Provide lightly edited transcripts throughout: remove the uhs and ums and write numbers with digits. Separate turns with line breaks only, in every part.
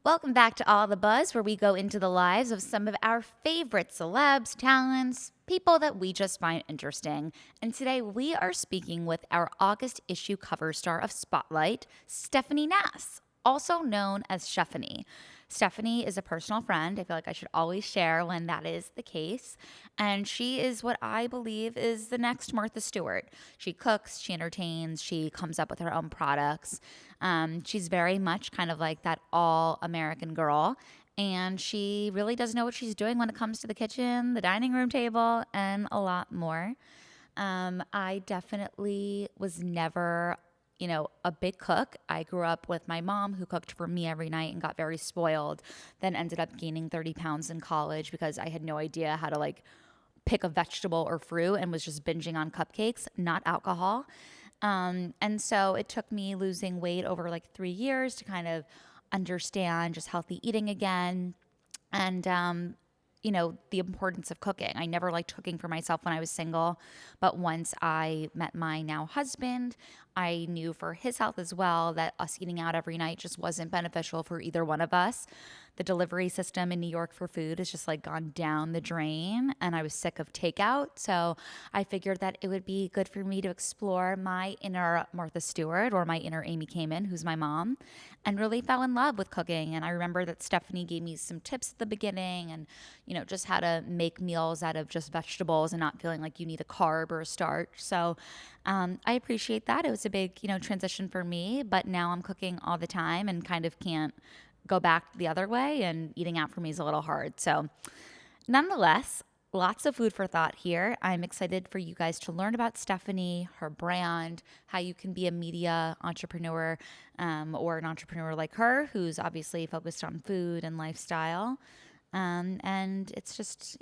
Welcome back to All the Buzz, where we go into the lives of some of our favorite celebs, talents, people that we just find interesting. And today we are speaking with our August issue cover star of Spotlight, Stephanie Nass, also known as Stephanie. Stephanie is a personal friend. I feel like I should always share when that is the case. And she is what I believe is the next Martha Stewart. She cooks, she entertains, she comes up with her own products. She's very much kind of like that all-American girl. And she really does know what she's doing when it comes to the kitchen, the dining room table, and a lot more. I definitely was never a big cook. I grew up with my mom who cooked for me every night and got very spoiled, then ended up gaining 30 pounds in college because I had no idea how to pick a vegetable or fruit and was just binging on cupcakes, not alcohol. And so it took me losing weight over 3 years to kind of understand just healthy eating again. And, the importance of cooking. I never liked cooking for myself when I was single, but once I met my now husband, I knew for his health as well that us eating out every night just wasn't beneficial for either one of us. The delivery system in New York for food has just gone down the drain, and I was sick of takeout. So I figured that it would be good for me to explore my inner Martha Stewart or my inner Amy Kamen, who's my mom, and really fell in love with cooking. And I remember that Stephanie gave me some tips at the beginning and, just how to make meals out of just vegetables and not feeling like you need a carb or a starch. So I appreciate that. It was a big, transition for me, but now I'm cooking all the time and kind of can't go back the other way, and eating out for me is a little hard. So nonetheless, lots of food for thought here. I'm excited for you guys to learn about Stephanie, her brand, how you can be a media entrepreneur or an entrepreneur like her who's obviously focused on food and lifestyle. And it's just,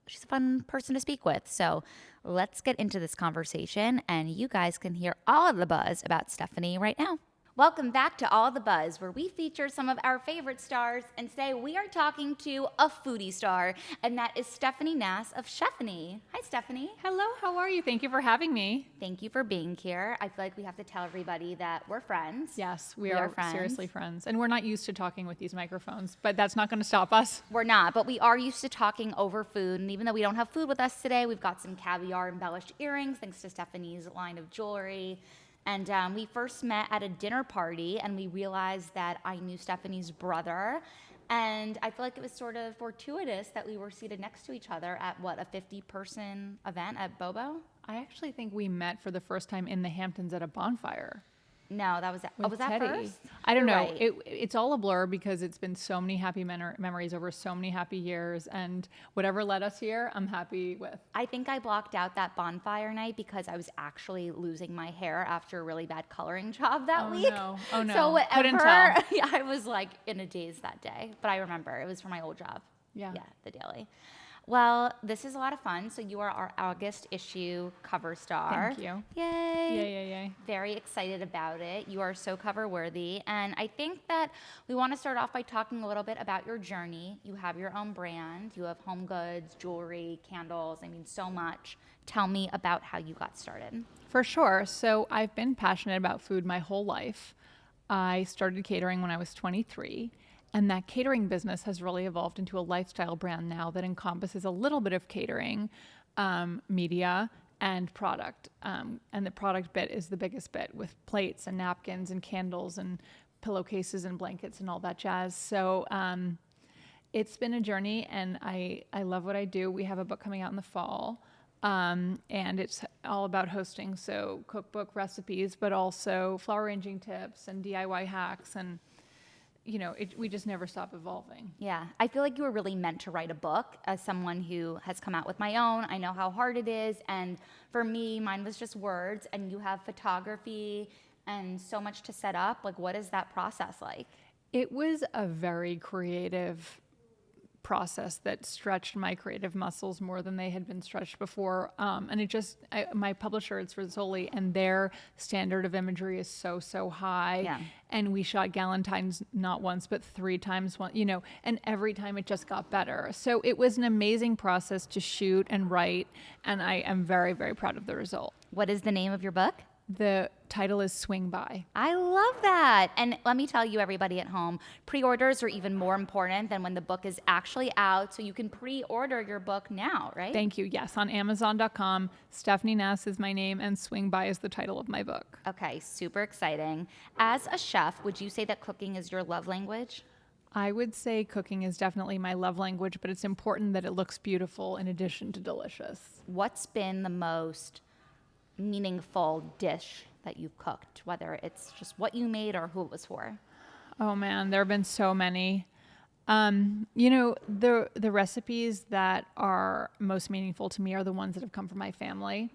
she's a fun person to speak with. So let's get into this conversation, and you guys can hear all of the buzz about Stephanie right now. Welcome back to All the Buzz, where we feature some of our favorite stars, and today we are talking to a foodie star, and that is Stephanie Nass of Stephanie. Hi, Stephanie.
Hello, how are you? Thank you for having me.
Thank you for being here. I feel like we have to tell everybody that we're friends.
Yes, we are friends. Seriously friends. And we're not used to talking with these microphones, but that's not going to stop us.
We're not, but we are used to talking over food, and even though we don't have food with us today, we've got some caviar embellished earrings, thanks to Stephanie's line of jewelry. And we first met at a dinner party, and we realized that I knew Stephanie's brother. And I feel like it was sort of fortuitous that we were seated next to each other at, a 50-person event at Bobo?
I actually think we met for the first time in the Hamptons at a bonfire.
No, that was that. Was that first?
I don't know.
Right.
It's all a blur because it's been so many happy memories over so many happy years, and whatever led us here, I'm happy with.
I think I blocked out that bonfire night because I was actually losing my hair after a really bad coloring job that week.
No. Oh no!
So whatever,
couldn't tell.
Yeah, I was in a daze that day. But I remember it was for my old job.
Yeah,
the Daily. Well, this is a lot of fun. So you are our August issue cover star.
Thank you.
Yay.
Yay.
Very excited about it. You are so cover worthy. And I think that we want to start off by talking a little bit about your journey. You have your own brand. You have home goods, jewelry, candles. I mean, so much. Tell me about how you got started.
For sure. So I've been passionate about food my whole life. I started catering when I was 23. And that catering business has really evolved into a lifestyle brand now that encompasses a little bit of catering, media, and product. And the product bit is the biggest bit, with plates and napkins and candles and pillowcases and blankets and all that jazz. So it's been a journey, and I love what I do. We have a book coming out in the fall, and it's all about hosting, so cookbook recipes, but also flower arranging tips and DIY hacks, and we just never stop evolving.
Yeah. I feel like you were really meant to write a book. As someone who has come out with my own, I know how hard it is. And for me, mine was just words, and you have photography and so much to set up. What is that process like?
It was a very creative process that stretched my creative muscles more than they had been stretched before. And my publisher, it's Rizzoli, and their standard of imagery is so high.
Yeah.
And we shot Galentine's not once, but 3 times, and every time it just got better. So it was an amazing process to shoot and write, and I am very, very proud of the result.
What is the name of your book?
The title is Swing By.
I love that. And let me tell you, everybody at home, pre-orders are even more important than when the book is actually out. So you can pre-order your book now, right?
Thank you. Yes, on Amazon.com. Stephanie Nass is my name, and Swing By is the title of my book.
Okay, super exciting. As a chef, would you say that cooking is your love language?
I would say cooking is definitely my love language, but it's important that it looks beautiful in addition to delicious.
What's been the most meaningful dish that you've cooked, whether it's just what you made or who it was for?
Oh man, there have been so many. The recipes that are most meaningful to me are the ones that have come from my family.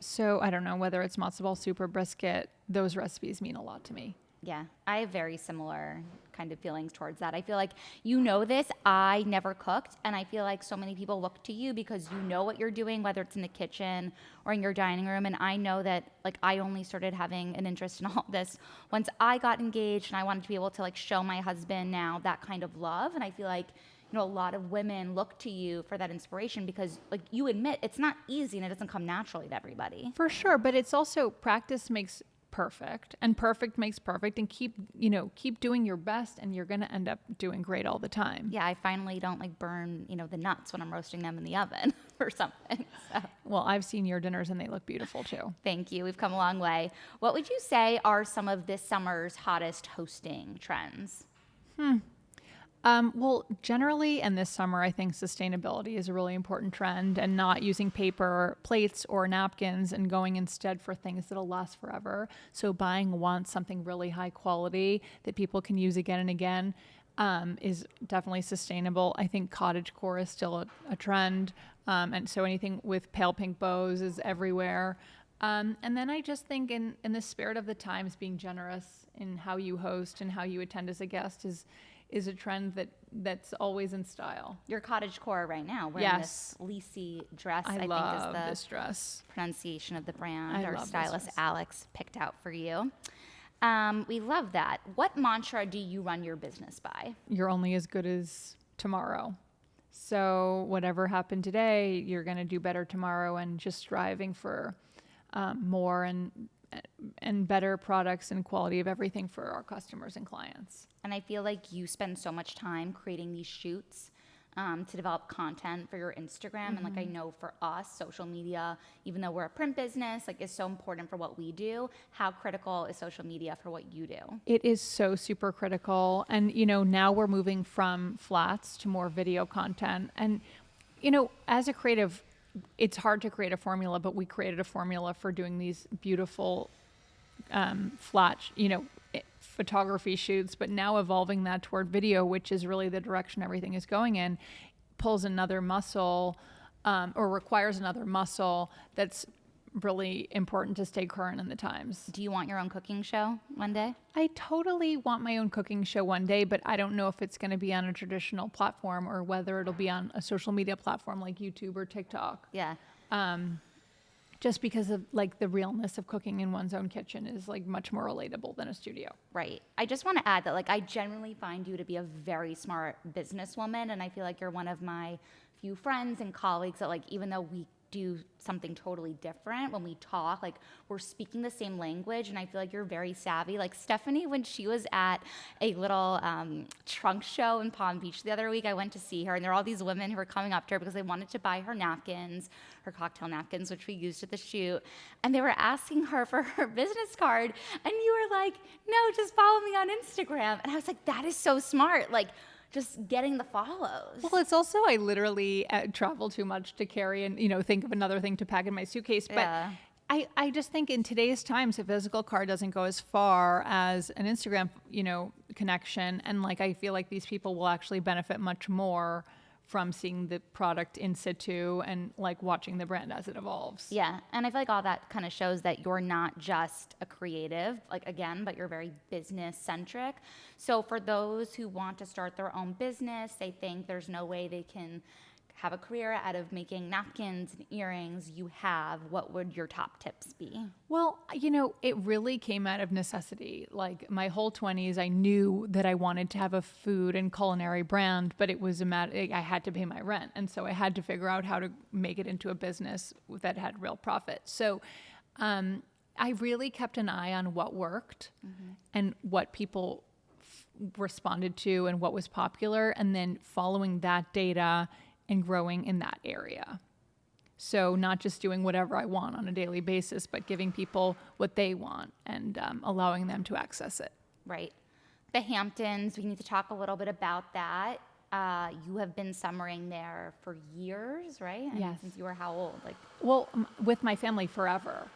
So I don't know whether it's matzo ball soup or brisket. Those recipes mean a lot to me.
Yeah, I have very similar kind of feelings towards that. I feel like you know this. I never cooked, and I feel like so many people look to you because you know what you're doing, whether it's in the kitchen or in your dining room. And I know that like I only started having an interest in all this once I got engaged, and I wanted to be able to like show my husband now that kind of love. And I feel like a lot of women look to you for that inspiration because like you admit it's not easy and it doesn't come naturally to everybody.
For sure, but it's also practice makes perfect, and perfect makes perfect, and keep doing your best, and you're going to end up doing great all the time.
Yeah, I finally don't like burn, the nuts when I'm roasting them in the oven or something. So.
Well, I've seen your dinners and they look beautiful too.
Thank you. We've come a long way. What would you say are some of this summer's hottest hosting trends?
Well, generally, and this summer, I think sustainability is a really important trend, and not using paper plates or napkins and going instead for things that'll last forever. So buying once something really high quality that people can use again and again is definitely sustainable. I think cottagecore is still a trend. And so anything with pale pink bows is everywhere. And then I just think in the spirit of the times, being generous in how you host and how you attend as a guest is a trend that's always in style.
Your cottagecore right now, wearing this fleecy dress, I think
love
is the
this dress.
pronunciation of the brand.
I
Our
love
stylist
this dress.
Alex picked out for you. We love that. What mantra do you run your business by?
You're only as good as tomorrow. So whatever happened today, you're going to do better tomorrow, and just striving for more and better products and quality of everything for our customers and clients.
And I feel like you spend so much time creating these shoots to develop content for your Instagram. And like I know for us, social media, even though we're a print business, like is so important for what we do. How critical is social media for what you do?
It is so super critical. And, now we're moving from flats to more video content. And, as a creative, it's hard to create a formula, but we created a formula for doing these beautiful flat, photography shoots, but now evolving that toward video, which is really the direction everything is going in, pulls another muscle or requires another muscle that's really important to stay current in the times.
Do you want your own cooking show one day?
I totally want my own cooking show one day, but I don't know if it's going to be on a traditional platform or whether it'll be on a social media platform like YouTube or TikTok.
Yeah.
Just because of like the realness of cooking in one's own kitchen is like much more relatable than a studio.
Right. I just want to add that like I generally find you to be a very smart businesswoman, and I feel like you're one of my few friends and colleagues that like even though we do something totally different when we talk, like we're speaking the same language, and I feel like you're very savvy. Like Stephanie, when she was at a little trunk show in Palm Beach the other week, I went to see her, and there were all these women who were coming up to her because they wanted to buy her napkins, her cocktail napkins, which we used at the shoot, and they were asking her for her business card, and you were like, no, just follow me on Instagram. And I was like, that is so smart. Like, just getting the follows.
Well, it's also, I literally travel too much to carry and, think of another thing to pack in my suitcase. But
Yeah.
I just think in today's times, a physical card doesn't go as far as an Instagram, connection. And like, I feel like these people will actually benefit much more from seeing the product in situ and like watching the brand as it evolves.
Yeah, and I feel like all that kind of shows that you're not just a creative, like again, but you're very business centric. So for those who want to start their own business, they think there's no way they can have a career out of making napkins and earrings you have, what would your top tips be?
Well, it really came out of necessity. Like my whole 20s, I knew that I wanted to have a food and culinary brand, but it was I had to pay my rent. And so I had to figure out how to make it into a business that had real profit. So I really kept an eye on what worked and what people responded to and what was popular, and then following that data and growing in that area. So not just doing whatever I want on a daily basis, but giving people what they want and allowing them to access it.
Right. The Hamptons, we need to talk a little bit about that. You have been summering there for years, right? I mean,
Yes.
since you were how old? Like,
Well, with my family forever.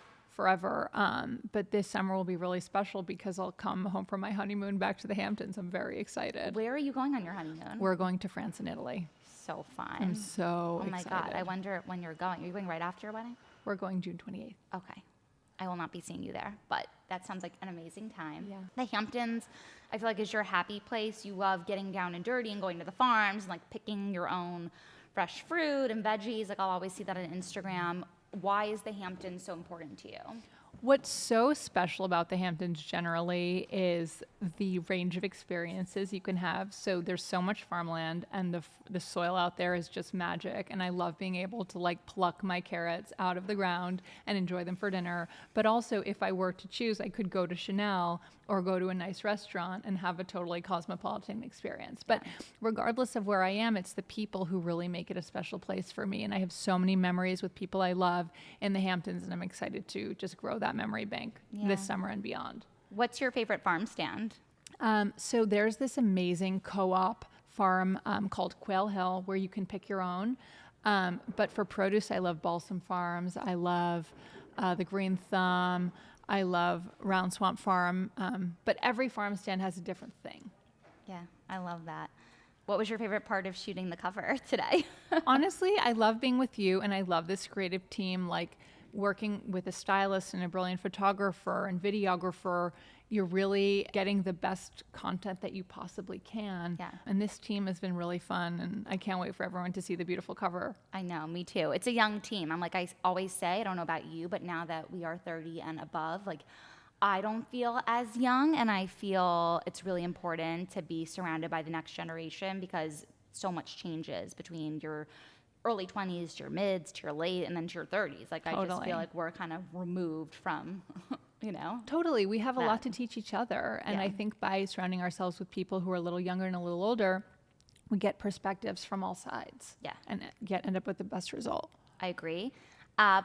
But this summer will be really special because I'll come home from my honeymoon back to the Hamptons. I'm very excited.
where are you going on your honeymoon?
We're going to France and Italy.
So fun.
I'm so
Oh my
excited.
God. I wonder when you're going. Are you going right after your wedding?
We're going June 28th.
Okay. I will not be seeing you there, but that sounds like an amazing time.
Yeah.
The Hamptons, I feel like, is your happy place. You love getting down and dirty and going to the farms and like picking your own fresh fruit and veggies. Like I'll always see that on Instagram. Why is the Hamptons so important to you?
What's so special about the Hamptons generally is the range of experiences you can have. So there's so much farmland, and the soil out there is just magic. And I love being able to like pluck my carrots out of the ground and enjoy them for dinner. But also, if I were to choose, I could go to Chanel or go to a nice restaurant and have a totally cosmopolitan experience. But regardless of where I am, it's the people who really make it a special place for me. And I have so many memories with people I love in the Hamptons, and I'm excited to just grow that memory bank this summer and beyond.
What's your favorite farm stand?
So there's this amazing co-op farm called Quail Hill where you can pick your own. But for produce, I love Balsam Farms. I love the Green Thumb. I love Round Swamp Farm. But every farm stand has a different thing.
Yeah, I love that. What was your favorite part of shooting the cover today?
Honestly, I love being with you, and I love this creative team, like working with a stylist and a brilliant photographer and videographer. You're really getting the best content that you possibly can.
Yeah.
And this team has been really fun, and I can't wait for everyone to see the beautiful cover.
I know, me too. It's a young team. I'm like, I always say, I don't know about you, but now that we are 30 and above, like, I don't feel as young, and I feel it's really important to be surrounded by the next generation because so much changes between your early 20s to your mids to your late and then to your 30s. Like, I just
Totally.
feel like we're kind of removed from, you know?
Totally. We have a lot
That.
to teach each other. And
Yeah.
I think by surrounding ourselves with people who are a little younger and a little older, we get perspectives from all sides.
Yeah.
And end up with the best result.
I agree.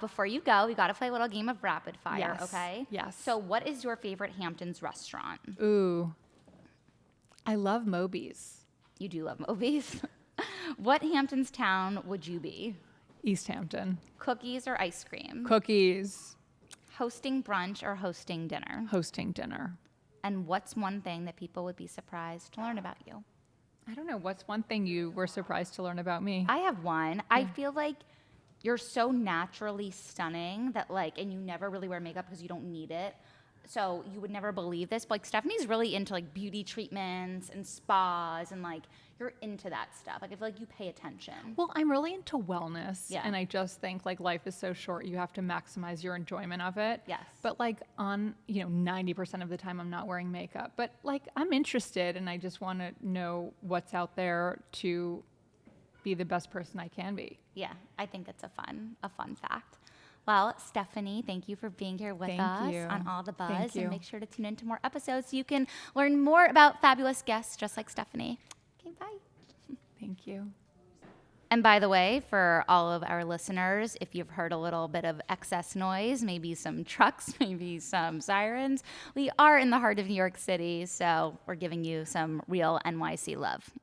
Before you go, we got to play a little game of rapid fire,
Yes.
okay?
Yes.
So what is your favorite Hamptons restaurant?
Ooh. I love Moby's.
You do love movies. What Hamptons town would you be?
East Hampton.
Cookies or ice cream?
Cookies.
Hosting brunch or hosting dinner?
Hosting dinner.
And what's one thing that people would be surprised to learn about you?
I don't know. What's one thing you were surprised to learn about me?
I have one. I feel like you're so naturally stunning that like, and you never really wear makeup because you don't need it. So you would never believe this, but like Stephanie's really into like beauty treatments and spas and like you're into that stuff. Like I feel like you pay attention.
Well, I'm really into wellness.
Yeah.
And I just think like life is so short, you have to maximize your enjoyment of it.
Yes.
But like on, 90% of the time I'm not wearing makeup. But like I'm interested and I just want to know what's out there to be the best person I can be.
Yeah, I think it's a fun fact. Well, Stephanie, thank you for being here with
Thank
us
you.
on All the Buzz.
Thank you.
And make sure to tune into more episodes so you can learn more about fabulous guests just like Stephanie. Okay, bye.
Thank you.
And by the way, for all of our listeners, if you've heard a little bit of excess noise, maybe some trucks, maybe some sirens, we are in the heart of New York City, so we're giving you some real NYC love.